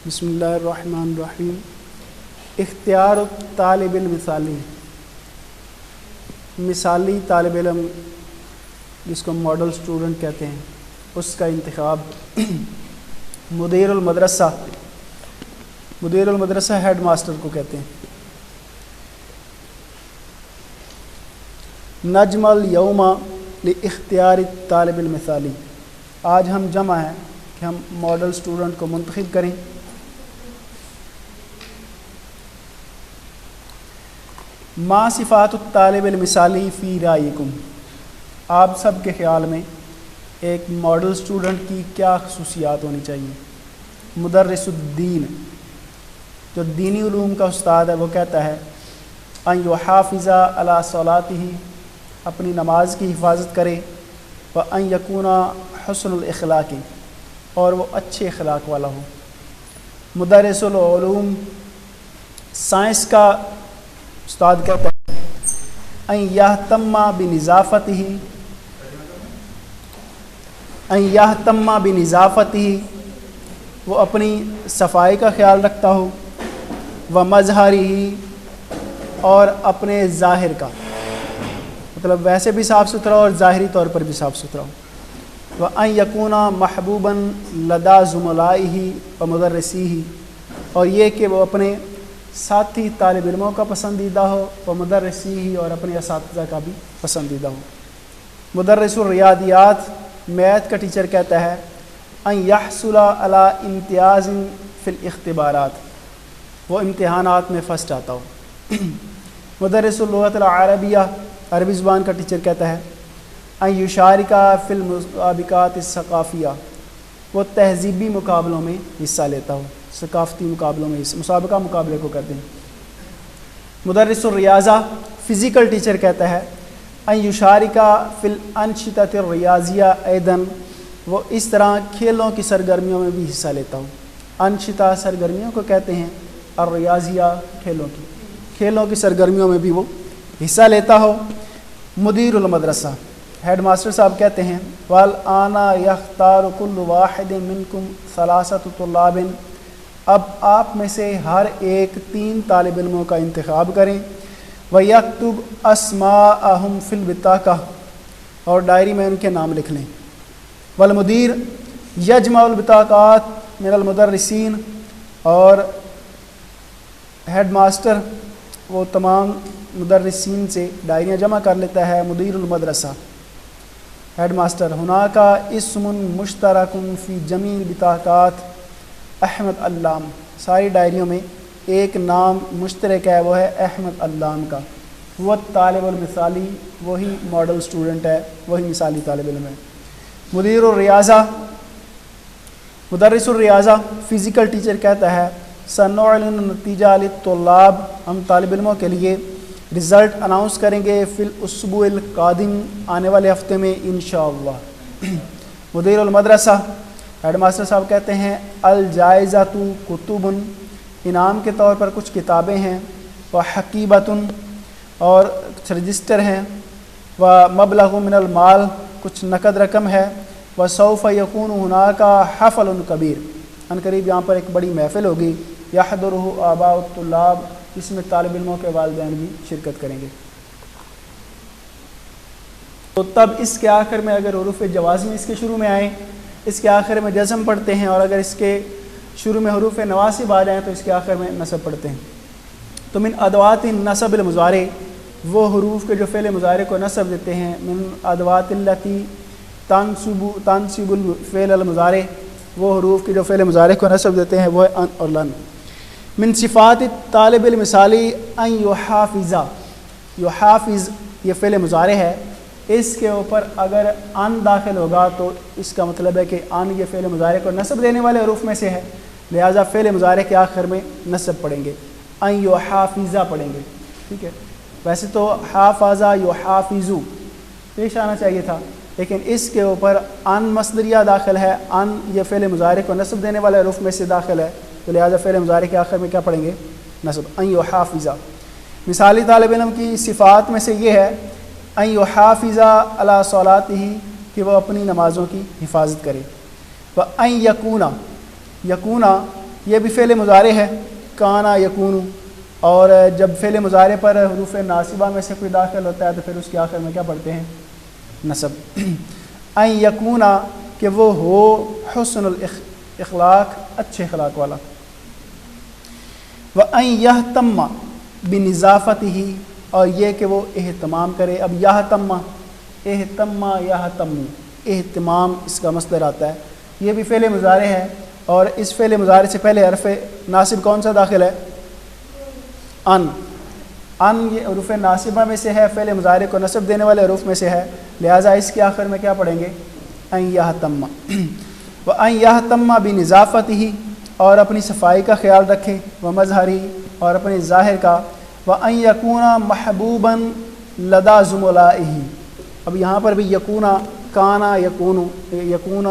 بسم اللہ الرحمن الرحیم۔ اختیار طالب المثالی، مثالی طالب علم جس کو ماڈل اسٹوڈنٹ کہتے ہیں، اس کا انتخاب۔ مدیر المدرسہ، مدیر المدرسہ ہیڈ ماسٹر کو کہتے ہیں۔ نجم الیوم لاختیار طالب المثالی، آج ہم جمع ہیں کہ ہم ماڈل اسٹوڈنٹ کو منتخب کریں۔ ما صفات الطالب المثالی فی رائکم، آپ سب کے خیال میں ایک ماڈل اسٹوڈنٹ کی کیا خصوصیات ہونی چاہیے؟ مدرس الدین، جو دینی علوم کا استاد ہے، وہ کہتا ہے ان یحافظ علی صلاتہ، اپنی نماز کی حفاظت کرے، وان یکون حسن الاخلاق، اور وہ اچھے اخلاق والا ہو۔ مدرس العلوم، سائنس کا استاد کہتا ہے ان یہتم بنظافتہ، وہ اپنی صفائی کا خیال رکھتا ہو، ومظہرہ، اور اپنے ظاہر کا، مطلب ویسے بھی صاف ستھرا اور ظاہری طور پر بھی صاف ستھرا ہو۔ وان یکون محبوبا لدی زملائہ ومدرسیہ، اور یہ کہ وہ اپنے ساتھی طالب علموں کا پسندیدہ ہو، ومدرسیہ، اور اپنے اساتذہ کا بھی پسندیدہ ہو۔ مدرس الریاضیات، میتھ کا ٹیچر کہتا ہے ان یحصل علی امتیاز فی الاختبارات، وہ امتحانات میں فرسٹ آتا ہو۔ مدرس اللغۃ العربیہ، عربی زبان کا ٹیچر کہتا ہے ان یشارک فی المسابقات الثقافیہ، وہ تہذیبی مقابلوں میں حصہ لیتا ہو، ثقافتی مقابلوں میں، مسابقہ مقابلے کو کہتے ہیں۔ مدرس الریاضہ، فزیکل ٹیچر کہتا ہے ان یشارک فی الانشطۃ الریاضیہ ایضا، وہ اس طرح کھیلوں کی سرگرمیوں میں بھی حصہ لیتا ہو۔ انشطہ سرگرمیوں کو کہتے ہیں، الریاضیہ کھیلوں کی سرگرمیوں میں بھی وہ حصہ لیتا ہو۔ مدیر المدرسہ، ہیڈ ماسٹر صاحب کہتے ہیں والآن یختار کل واحد منکم ثلاثۃ طلاب، اب آپ میں سے ہر ایک 3 طالب علموں کا انتخاب کریں، وَيَكْتُبْ أَسْمَاءَهُمْ فِي الْبِطَاقَةِ، اور ڈائری میں ان کے نام لکھ لیں۔ والمدیر یجمع البطاقات من المدرسین، اور ہیڈ ماسٹر وہ تمام مدرسین سے ڈائریاں جمع کر لیتا ہے۔ مدیر المدرسہ، ہیڈ ماسٹر ہناک اسم مشترک فی جمیع البطاقات احمد علام، ساری ڈائریوں میں ایک نام مشترک ہے، وہ ہے احمد علام کا۔ وہ طالب المثالی، وہی ماڈل اسٹوڈنٹ ہے، وہی مثالی طالب علم ہے۔ مدیر الریاضہ، مدرس الریاضہ، فزیکل ٹیچر کہتا ہے سنعلن نتیجہ للطلاب، ہم طالب علموں کے لیے رزلٹ اناؤنس کریں گے فی الاسبوع القادم، آنے والے ہفتے میں انشاءاللہ۔ مدیر المدرسہ، ہیڈ ماسٹر صاحب کہتے ہیں الجائزۃ کتب، انعام کے طور پر کچھ کتابیں ہیں، وحقیبۃ، اور کچھ رجسٹر ہیں، ومبلغ من المال، کچھ نقد رقم ہے، وسوف یکون ہناک حفل کبیر، ان قریب یہاں پر ایک بڑی محفل ہوگی، یحضرہ آباء الطلاب، اس میں طالب علموں کے والدین بھی شرکت کریں گے۔ تو تب اس کے آخر میں اگر حروف جوازم اس کے شروع میں آئیں، اس کے آخر میں جزم پڑھتے ہیں، اور اگر اس کے شروع میں حروف نواصب آ جائیں تو اس کے آخر میں نصب پڑھتے ہیں۔ تو من ادوات النصب المضارع، وہ حروف کے جو فعل مضارع کو نصب دیتے ہیں، من ادوات التی تنصب الفعل المضارع، وہ حروف کے جو فعل مضارع کو نصب دیتے ہیں وہ ہے ان اور لن۔ من صفات طالب المثالی ان یحافظ، یحافظ یہ فعل مضارع ہے، اس کے اوپر اگر ان داخل ہوگا تو اس کا مطلب ہے کہ ان یہ فعل مضارع کو نصب دینے والے حروف میں سے ہے، لہٰذا فعل مضارع کے آخر میں نصب پڑھیں گے، ان یحافظ پڑھیں گے، ٹھیک ہے۔ ویسے تو حافظ یحافظ پیش آنا چاہیے تھا، لیکن اس کے اوپر ان مصدریہ داخل ہے، ان یہ فعل مضارع کو نصب دینے والے حروف میں سے داخل ہے، تو لہٰذا فعل مضارع کے آخر میں کیا پڑھیں گے؟ نصب، ان یحافظ۔ مثالی طالب علم کی صفات میں سے یہ ہے ان یحافظ علی صلاتہ، کہ وہ اپنی نمازوں کی حفاظت کرے۔ وَأَن یکونا، یہ بھی فعل مضارع ہے، کانا یکونو، اور جب فعل مضارع پر حروف ناصبہ میں سے کوئی داخل ہوتا ہے تو پھر اس کے آخر میں کیا پڑھتے ہیں؟ نصب۔ ان یکونا کہ وہ ہو حسن الاخلاق اچھے اخلاق والا، وَأَن يَهْتَمَّ بِنِظَافَتِهِ اور یہ کہ وہ اہتمام کرے۔ اب یہتم، اہتم یہتم، اہتمام اس کا مصدر آتا ہے، یہ بھی فعل مضارع ہے، اور اس فعل مضارع سے پہلے حرف ناصب کون سا داخل ہے؟ ان۔ ان یہ حروف ناصبہ میں سے ہے، فعل مضارع کو نصب دینے والے حروف میں سے ہے، لہٰذا اس کے آخر میں کیا پڑھیں گے؟ ان یہتم۔ وَأَن يَهْتَمَّ بِنِظَافَتِهِ اور اپنی صفائی کا خیال رکھے، وَمَظْهَرِهِ اور اپنے ظاہر کا، وَأَن يَكُونَ مَحْبُوبًا لَدَى زُمَلَائِهِ اب یہاں پر بھی یکونا، کانا یکونو، یکون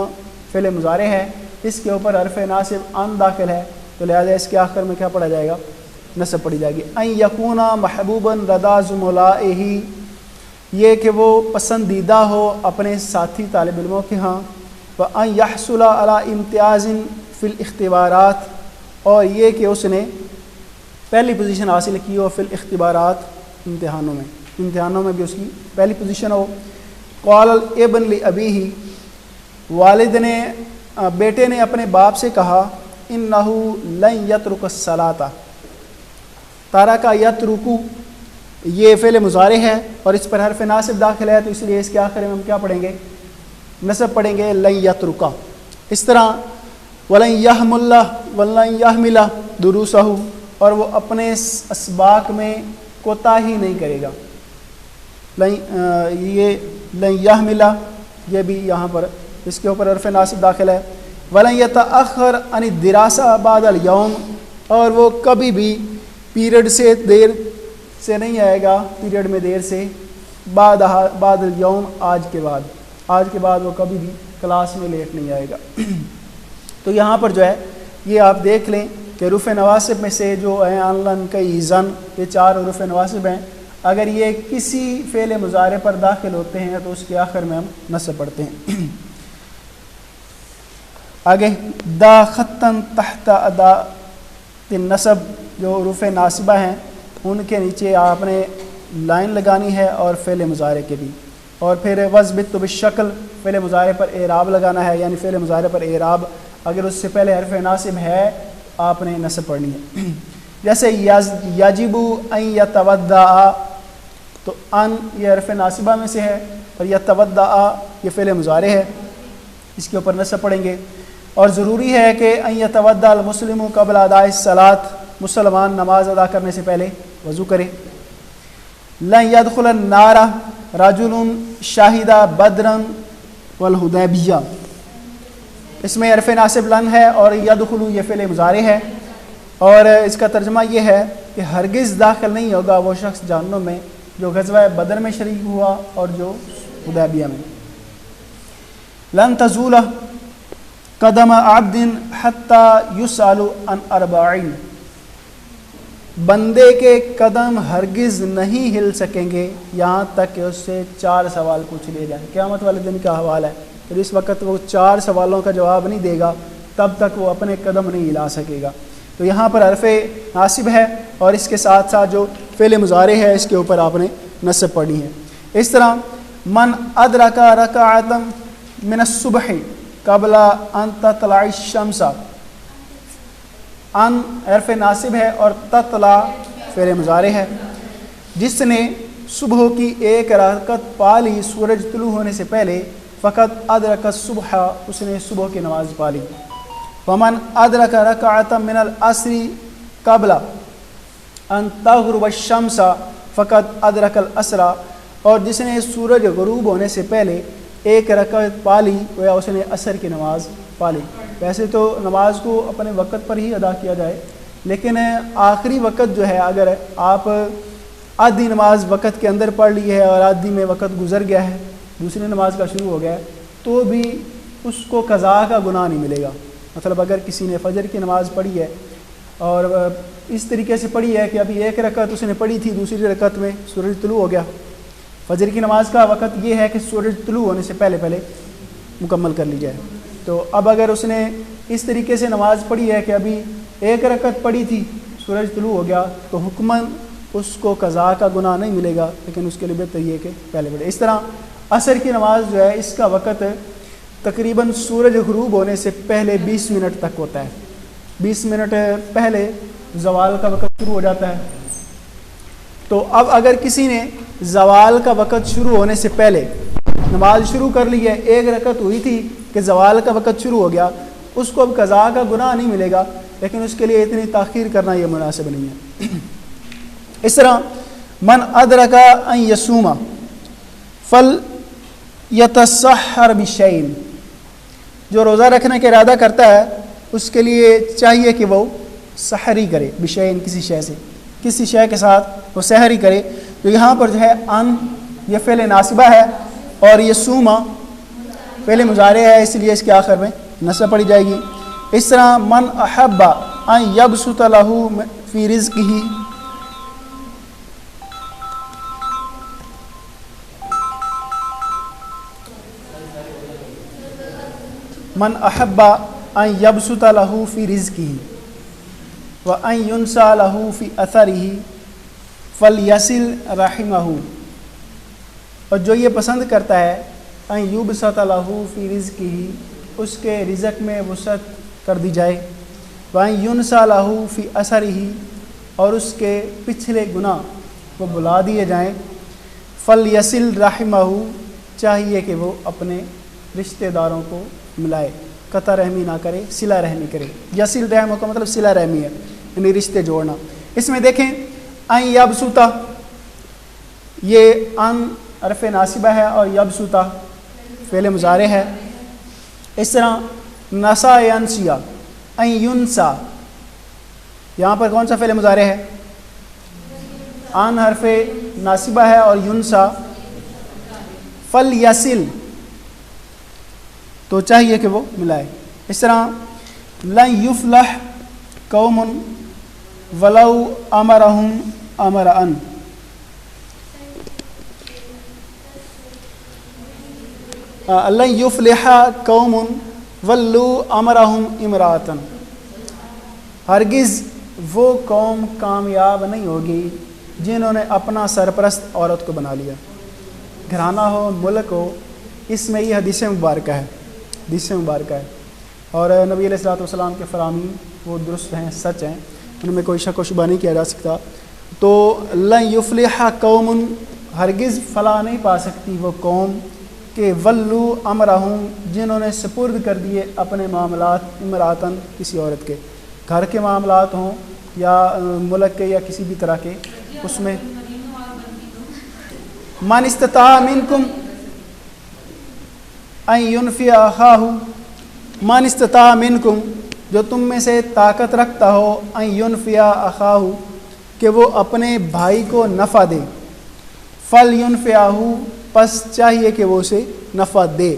فعل مضارع ہے، اس کے اوپر حرف ناصب ان داخل ہے، تو لہذا اس کے آخر میں کیا پڑھا جائے گا؟ نصب پڑھی جائے گی۔ ان یکونا محبوبا لدی زملائہ یہ کہ وہ پسندیدہ ہو اپنے ساتھی طالب علموں کے ہاں، وان یحصل علی امتیاز فی الاختبارات اور یہ کہ اس نے پہلی پوزیشن حاصل کی ہو فی الاختبارات امتحانوں میں بھی اس کی پہلی پوزیشن ہو۔ قال الابن لابیہ والد نے بیٹے نے اپنے باپ سے کہا، انہ لن یترک الصلاۃ تارک یترکو یہ فعل مضارع ہے اور اس پر حرف ناصب داخل ہے، تو اس لیے اس کے آخر میں ہم کیا پڑھیں گے؟ نصب پڑھیں گے، لن یترکا۔ اس طرح ولن یحمل ولن یحمل دروسہ اور وہ اپنے اسباق میں کوتاہی نہیں کرے گا، یہ لن یحمل یہ بھی یہاں پر اس کے اوپر حرف ناصب داخل ہے۔ ولن یتأخر عن الدراسہ بعد اليوم اور وہ کبھی بھی پیریڈ سے دیر سے نہیں آئے گا، پیریڈ میں دیر سے، بعد اليوم آج کے بعد وہ کبھی بھی کلاس میں لیٹ نہیں آئے گا۔ تو یہاں پر جو ہے یہ آپ دیکھ لیں کہ حروف نواسب میں سے جو ہیں ان، لن، کئی، زن، یہ 4 حروف نواسب ہیں، اگر یہ کسی فعل مضارع پر داخل ہوتے ہیں تو اس کے آخر میں ہم نصب پڑھتے ہیں۔ آگے دا خطن تحت ادا النصب جو حروف ناصبہ ہیں ان کے نیچے آپ نے لائن لگانی ہے اور فعل مضارع کے بھی، اور پھر وضبط بالشکل فعل مضارع پر اعراب لگانا ہے، یعنی فعل مضارع پر اعراب اگر اس سے پہلے حرف ناصب ہے آپ نے نصب پڑھنی ہے۔ جیسے یجب ان یتودع تو ان یہ حرف ناصبہ میں سے ہے اور یتودع یہ فعل مضارع ہے، اس کے اوپر نصب پڑھیں گے۔ اور ضروری ہے کہ ان یتودع المسلم قبل اداء الصلاۃ مسلمان نماز ادا کرنے سے پہلے وضو کرے۔ لن يدخل النار رجل شاہد بدرا والحدیبیہ اس میں حرف ناصب لن ہے اور یدخل یہ فعل مضارع ہے، اور اس کا ترجمہ یہ ہے کہ ہرگز داخل نہیں ہوگا وہ شخص جہنم میں جو غزوہ بدر میں شریک ہوا اور جو حدیبیہ میں۔ لن تزول قدم عبد حتی یسأل عن 40 بندے کے قدم ہرگز نہیں ہل سکیں گے یہاں تک کہ اس سے 4 سوال پوچھ لیے جائیں۔ قیامت والے دن کا حوال ہے کہ اس وقت وہ 4 سوالوں کا جواب نہیں دے گا تب تک وہ اپنے قدم نہیں ہلا سکے گا۔ تو یہاں پر حرف ناصب ہے اور اس کے ساتھ ساتھ جو فعل مضارع ہے اس کے اوپر آپ نے نصب پڑھی ہے۔ اس طرح من ادرک رکعۃ من الصبح قبل ان تطلع الشمس ان حرف ناصب ہے اور تطلع فعل مضارع ہے، جس نے صبح کی 1 رکعت پا لی سورج طلوع ہونے سے پہلے، فقط ادرک الصبح اس نے صبح کی نماز پا لی۔ ومن ادرک رکعۃ من العصر قبل ان تغرب الشمس فقط ادرک العصر اور جس نے سورج غروب ہونے سے پہلے 1 رکعت پا لی گویا اس نے عصر کی نماز پا لی۔ ویسے تو نماز کو اپنے وقت پر ہی ادا کیا جائے، لیکن آخری وقت جو ہے اگر آپ آدھی نماز وقت کے اندر پڑھ لی ہے اور آدھی میں وقت گزر گیا ہے، دوسری نماز کا شروع ہو گیا ہے، تو بھی اس کو قضا کا گناہ نہیں ملے گا۔ مطلب اگر کسی نے فجر کی نماز پڑھی ہے اور اس طریقے سے پڑھی ہے کہ ابھی 1 رکعت اس نے پڑھی تھی، دوسری رکعت میں سورج طلوع ہو گیا۔ فجر کی نماز کا وقت یہ ہے کہ سورج طلوع ہونے سے پہلے مکمل کر لی جائے۔ تو اب اگر اس نے اس طریقے سے نماز پڑھی ہے کہ ابھی ایک رکعت پڑھی تھی، سورج طلوع ہو گیا، تو حکماً اس کو قضا کا گناہ نہیں ملے گا، لیکن اس کے لیے بہتر یہ کہ پہلے پڑھے۔ اس طرح عصر کی نماز جو ہے اس کا وقت تقریباً سورج غروب ہونے سے پہلے 20 منٹ تک ہوتا ہے، 20 منٹ پہلے زوال کا وقت شروع ہو جاتا ہے۔ تو اب اگر کسی نے زوال کا وقت شروع ہونے سے پہلے نماز شروع کر لی ہے، ایک رکعت ہوئی تھی کہ زوال کا وقت شروع ہو گیا، اس کو اب قضا کا گناہ نہیں ملے گا، لیکن اس کے لیے اتنی تاخیر کرنا یہ مناسب نہیں ہے۔ اس طرح من ادرک ان یصوم فلیتسحر بشیء، جو روزہ رکھنے کا ارادہ کرتا ہے اس کے لیے چاہیے کہ وہ سحری کرے، بشیء کسی شے سے، کسی شے کے ساتھ وہ سحری کرے۔ تو یہاں پر جو ہے ان یہ فعل ناصبہ ہے اور یصوم فعل مضارع ہے، اس لیے اس کے آخر میں نصب پڑی جائے گی۔ اس طرح من احب ان یبسط لہ فی رزقہ، من احب ان یبسط لہ فی رزقہ وان ینسى لہ فی اثرہ فلیصل رحمہ، اور جو یہ پسند کرتا ہے ان یبسط لہ فی رزقہ، اس کے رزق میں وسعت کر دی جائے، وان ینسى لہ فی اثرہ، اور اس کے پچھلے گناہ وہ بلا دیے جائیں، فلیصل رحمہ، چاہیے کہ وہ اپنے رشتہ داروں کو ملائے، قطع رحمی نہ کرے، صلہ رحمی کرے۔ یصل رحم کا مطلب صلہ رحمی ہے، یعنی رشتے جوڑنا۔ اس میں دیکھیں ان یبسط، یہ ان حرف ناصبہ ہے اور یبسط فعل مضارع ہے۔ اس طرح نسا ینسیا، ان ینسا، یہاں پر کون سا فعل مضارع ہے؟ ان حرف ناصبہ ہے اور ینسا، فلیصل، تو چاہیے کہ وہ ملائے۔ اس طرح لن یفلح قوم ولو امرہم امرأ، لن یفلح قوم ولو امرہم امرأۃ، ہرگز وہ قوم کامیاب نہیں ہوگی جنہوں نے اپنا سرپرست عورت کو بنا لیا، گھرانہ ہو، ملک ہو، اس میں یہ حدیث مبارکہ ہے، حدیث مبارکہ ہے، اور نبی علیہ الصلوۃ والسلام کے فرامین وہ درست ہیں، سچ ہیں، ان میں کوئی شک و شبہ نہیں کیا جا سکتا۔ تو لن یفلح قوم، ہرگز فلاح نہیں پا سکتی وہ قوم کہ ولو امرہم، جنہوں نے سپرد کر دیے اپنے معاملات امراتن، کسی عورت کے، گھر کے معاملات ہوں یا ملک کے یا کسی بھی طرح کے، اس میں من استطاع منکم ان ینفی اخاہ، من استطاع منکم، جو تم میں سے طاقت رکھتا ہو، ان ینفی اخاہ، کہ وہ اپنے بھائی کو نفع دے، فل ینفعہ، پس چاہیے کہ وہ اسے نفع دے۔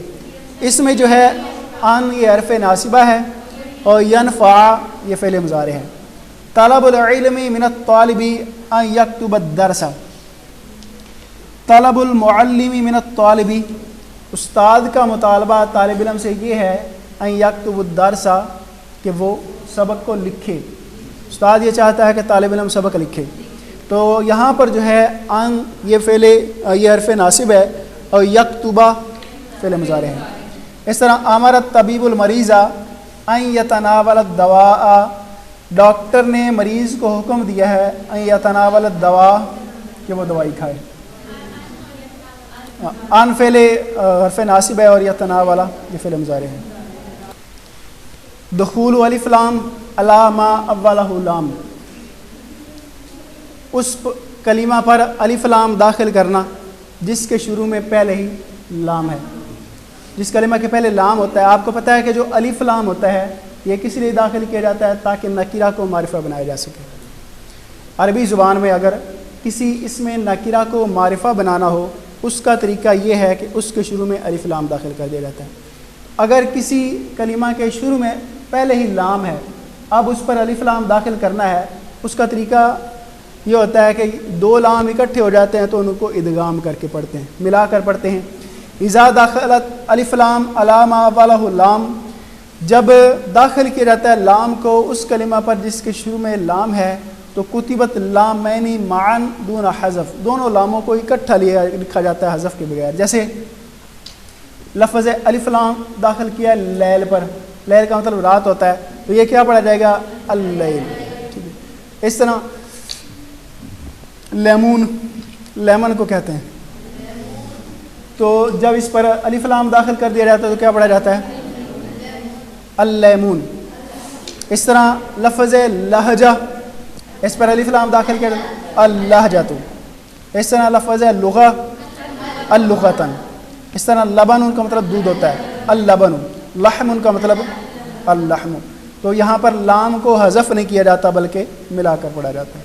اس میں جو ہے ان یہ حرف ناصبہ ہے اور ینفع یہ فعل مضارع ہے۔ طلب العلم من الطالب ان یکتب الدرس، طلب المعلم من الطالب، استاد کا مطالبہ طالب علم سے یہ ہے ان یکتب الدرس، کہ وہ سبق کو لکھے، استاد یہ چاہتا ہے کہ طالب علم سبق لکھے۔ تو یہاں پر جو ہے ان یہ فعل یہ حرف ناصب ہے اور یکتبہ فعل مضارع ہے۔ اس طرح امر الطبیب المریض ان یتناول الدواء، ڈاکٹر نے مریض کو حکم دیا ہے ان یتناول الدواء، کہ وہ دوائی کھائے۔ ان فعل حرف ناصب ہے اور یتناول یہ فعل مضارع ہے۔ دخول الف لام علی ما اولہ لام، اس کلمہ پر الف لام داخل کرنا جس کے شروع میں پہلے ہی لام ہے، جس کلمہ کے پہلے لام ہوتا ہے۔ آپ کو پتہ ہے کہ جو الف لام ہوتا ہے یہ کس لیے داخل کیا جاتا ہے؟ تاکہ نکرہ کو معرفہ بنایا جا سکے۔ عربی زبان میں اگر کسی اسم نکرہ کو معرفہ بنانا ہو، اس کا طریقہ یہ ہے کہ اس کے شروع میں الف لام داخل کر دیا جاتا ہے۔ اگر کسی کلمہ کے شروع میں پہلے ہی لام ہے، اب اس پر الف لام داخل کرنا ہے، اس کا طریقہ یہ ہوتا ہے کہ دو لام اکٹھے ہو جاتے ہیں تو ان کو ادغام کر کے پڑھتے ہیں، ملا کر پڑھتے ہیں۔ اذا دخلت الف لام علی ما اولہ لام، جب داخل کیا جاتا ہے لام کو اس کلمہ پر جس کے شروع میں لام ہے تو کتبت لامین معن دون حذف، دونوں لاموں کو اکٹھا لکھا جاتا ہے حذف کے بغیر. جیسے لفظ الف لام داخل کیا لیل پر، لیل کا مطلب رات ہوتا ہے، تو یہ کیا پڑھا جائے گا؟ اللیل. ٹھیک ہے. اس طرح لیمون، لیمن کو کہتے ہیں، تو جب اس پر الف لام داخل کر دیا جاتا ہے تو کیا پڑھا جاتا ہے؟ اللیمون. اس طرح لفظ لہجہ، اس پر الف لام داخل کر اللہجۃ. اس طرح لفظ لغہ اللغتن. اس طرح لبن ان کا مطلب دودھ ہوتا ہے، اللبن. لحم ان کا مطلب اللحم. تو یہاں پر لام کو حذف نہیں کیا جاتا بلکہ ملا کر پڑھا جاتا ہے.